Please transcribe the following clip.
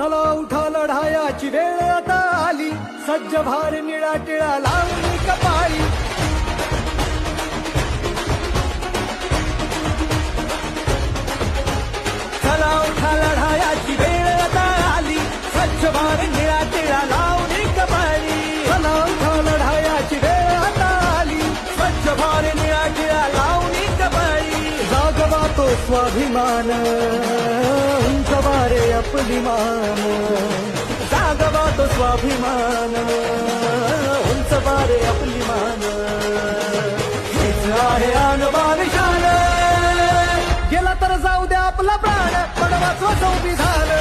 चला उठा लढायाची वेळ आता आली, सज्ज भार निळा टिळा लावणी कपाळी. चला उठा लढायाची वेळ आता आली, सज्ज भार निळा टिळा लावणी कपाळी. चला उठा लढायाची वेळ आता आली, सज्ज भार निळा टिळा लावणी कपाळी. जागवा तो स्वाभिमान, उंचवारे आपली मान. जागवा तो स्वाभिमान, उंचवारे आपली मान. हेच आहे आणबान शान, गेला तर जाऊ द्या आपला प्राण, पण वाचवा संविधान.